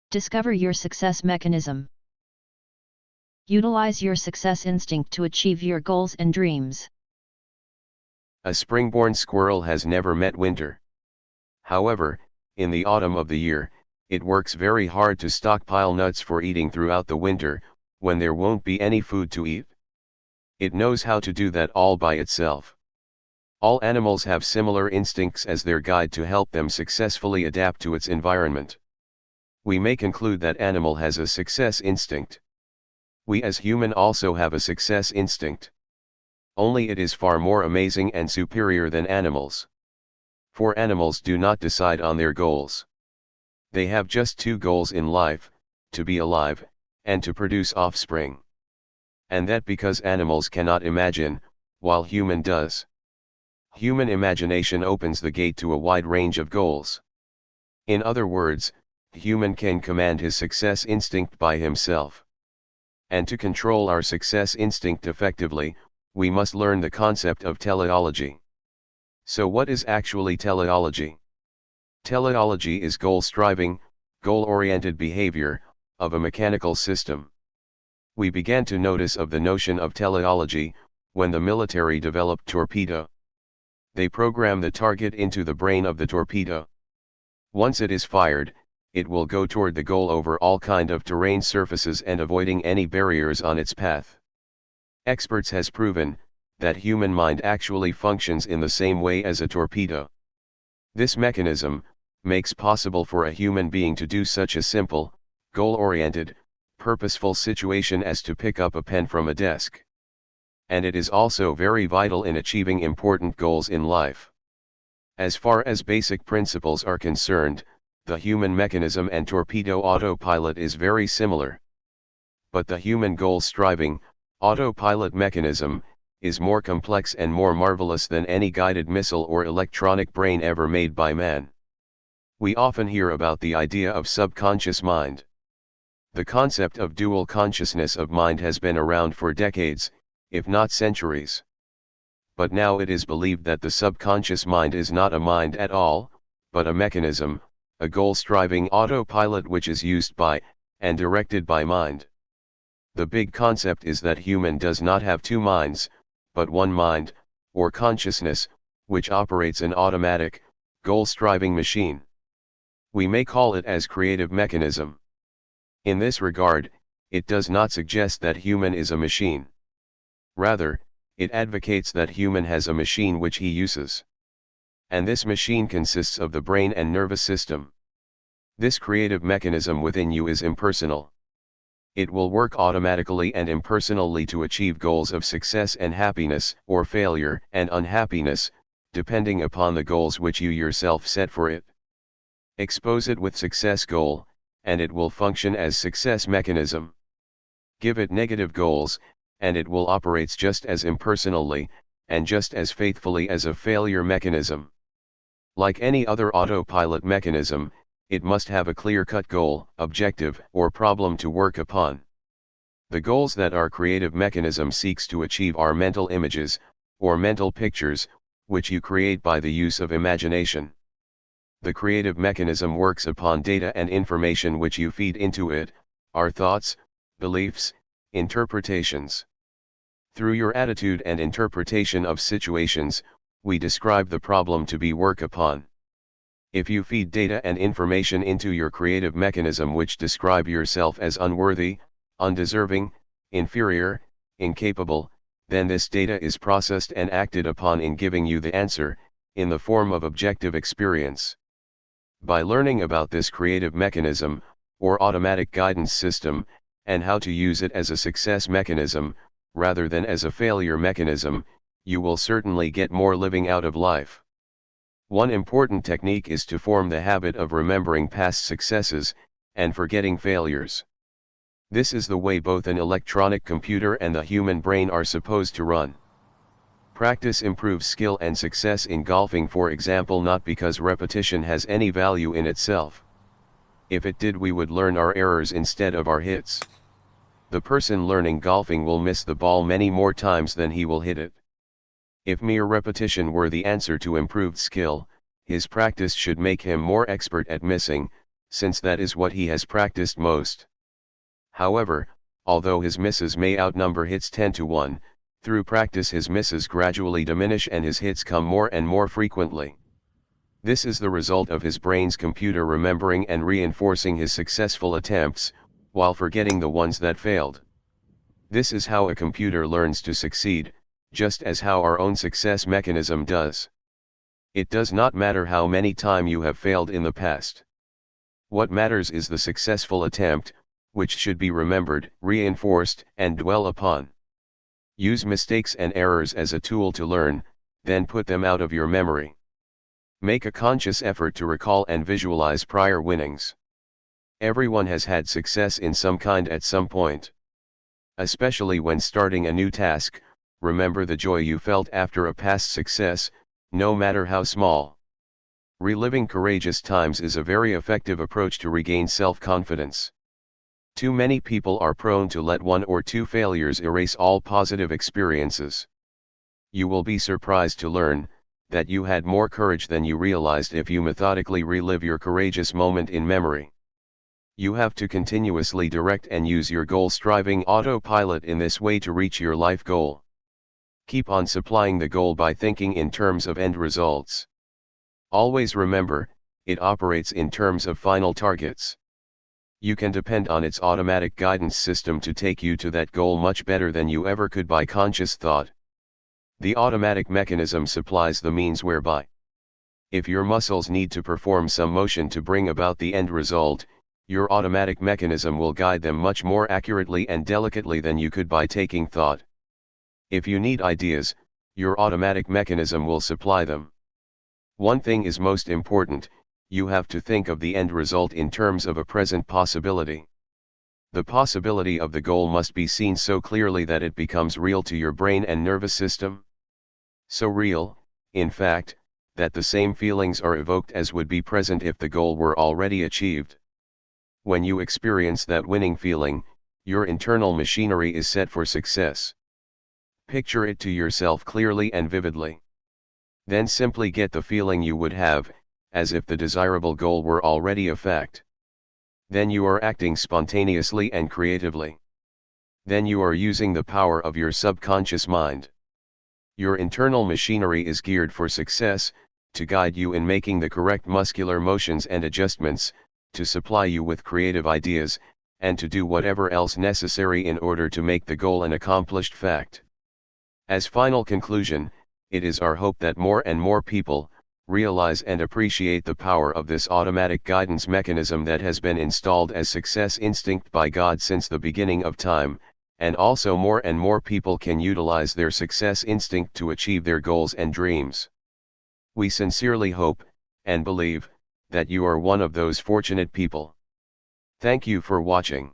Discover your success mechanism. Utilize your success instinct to achieve your goals and dreams. A spring-born squirrel has never met winter. However, in the autumn of the year, it works very hard to stockpile nuts for eating throughout the winter, when there won't be any food to eat. It knows how to do that all by itself. All animals have similar instincts as their guide to help them successfully adapt to its environment. We may conclude that animal has a success instinct. We as human also have a success instinct. Only it is far more amazing and superior than animals. For animals do not decide on their goals. They have just two goals in life, to be alive, and to produce offspring. And that because animals cannot imagine, while human does. Human imagination opens the gate to a wide range of goals. In other words, human can command his success instinct by himself. And to control our success instinct effectively, we must learn the concept of teleology. So what is actually teleology? Teleology is goal-striving, goal-oriented behavior, of a mechanical system. We began to notice of the notion of teleology, when the military developed torpedo. They program the target into the brain of the torpedo. Once it is fired, it will go toward the goal over all kind of terrain surfaces and avoiding any barriers on its path. Experts has proven, that human mind actually functions in the same way as a torpedo. This mechanism, makes possible for a human being to do such a simple, goal-oriented, purposeful situation as to pick up a pen from a desk. And it is also very vital in achieving important goals in life. As far as basic principles are concerned, the human mechanism and torpedo autopilot is very similar. But the human goal-striving, autopilot mechanism, is more complex and more marvelous than any guided missile or electronic brain ever made by man. We often hear about the idea of subconscious mind. The concept of dual consciousness of mind has been around for decades, if not centuries. But now it is believed that the subconscious mind is not a mind at all, but a mechanism, a goal-striving autopilot which is used by, and directed by mind. The big concept is that human does not have two minds, but one mind, or consciousness, which operates an automatic, goal-striving machine. We may call it as creative mechanism. In this regard, it does not suggest that human is a machine. Rather, it advocates that human has a machine which he uses. And this machine consists of the brain and nervous system. This creative mechanism within you is impersonal. It will work automatically and impersonally to achieve goals of success and happiness, or failure and unhappiness, depending upon the goals which you yourself set for it. Expose it with success goal, and it will function as success mechanism. Give it negative goals, and it will operate just as impersonally, and just as faithfully as a failure mechanism. Like any other autopilot mechanism, it must have a clear-cut goal, objective, or problem to work upon. The goals that our creative mechanism seeks to achieve are mental images, or mental pictures, which you create by the use of imagination. The creative mechanism works upon data and information which you feed into it, our thoughts, beliefs, interpretations. Through your attitude and interpretation of situations, we describe the problem to be worked upon. If you feed data and information into your creative mechanism which describe yourself as unworthy, undeserving, inferior, incapable, then this data is processed and acted upon in giving you the answer, in the form of objective experience. By learning about this creative mechanism, or automatic guidance system, and how to use it as a success mechanism, rather than as a failure mechanism, you will certainly get more living out of life. One important technique is to form the habit of remembering past successes, and forgetting failures. This is the way both an electronic computer and the human brain are supposed to run. Practice improves skill and success in golfing, for example, not because repetition has any value in itself. If it did, we would learn our errors instead of our hits. The person learning golfing will miss the ball many more times than he will hit it. If mere repetition were the answer to improved skill, his practice should make him more expert at missing, since that is what he has practiced most. However, although his misses may outnumber hits 10 to 1, through practice his misses gradually diminish and his hits come more and more frequently. This is the result of his brain's computer remembering and reinforcing his successful attempts, while forgetting the ones that failed. This is how a computer learns to succeed, just as how our own success mechanism does. It does not matter how many times you have failed in the past. What matters is the successful attempt, which should be remembered, reinforced, and dwell upon. Use mistakes and errors as a tool to learn, then put them out of your memory. Make a conscious effort to recall and visualize prior winnings. Everyone has had success in some kind at some point. Especially when starting a new task, remember the joy you felt after a past success, no matter how small. Reliving courageous times is a very effective approach to regain self-confidence. Too many people are prone to let one or two failures erase all positive experiences. You will be surprised to learn that you had more courage than you realized if you methodically relive your courageous moment in memory. You have to continuously direct and use your goal-striving autopilot in this way to reach your life goal. Keep on supplying the goal by thinking in terms of end results. Always remember, it operates in terms of final targets. You can depend on its automatic guidance system to take you to that goal much better than you ever could by conscious thought. The automatic mechanism supplies the means whereby, if your muscles need to perform some motion to bring about the end result, your automatic mechanism will guide them much more accurately and delicately than you could by taking thought. If you need ideas, your automatic mechanism will supply them. One thing is most important, you have to think of the end result in terms of a present possibility. The possibility of the goal must be seen so clearly that it becomes real to your brain and nervous system. So real, in fact, that the same feelings are evoked as would be present if the goal were already achieved. When you experience that winning feeling, your internal machinery is set for success. Picture it to yourself clearly and vividly. Then simply get the feeling you would have, as if the desirable goal were already a fact. Then you are acting spontaneously and creatively. Then you are using the power of your subconscious mind. Your internal machinery is geared for success, to guide you in making the correct muscular motions and adjustments, to supply you with creative ideas, and to do whatever else necessary in order to make the goal an accomplished fact. As final conclusion, it is our hope that more and more people realize and appreciate the power of this automatic guidance mechanism that has been installed as success instinct by God since the beginning of time, and also more and more people can utilize their success instinct to achieve their goals and dreams. We sincerely hope, and believe, that you are one of those fortunate people. Thank you for watching.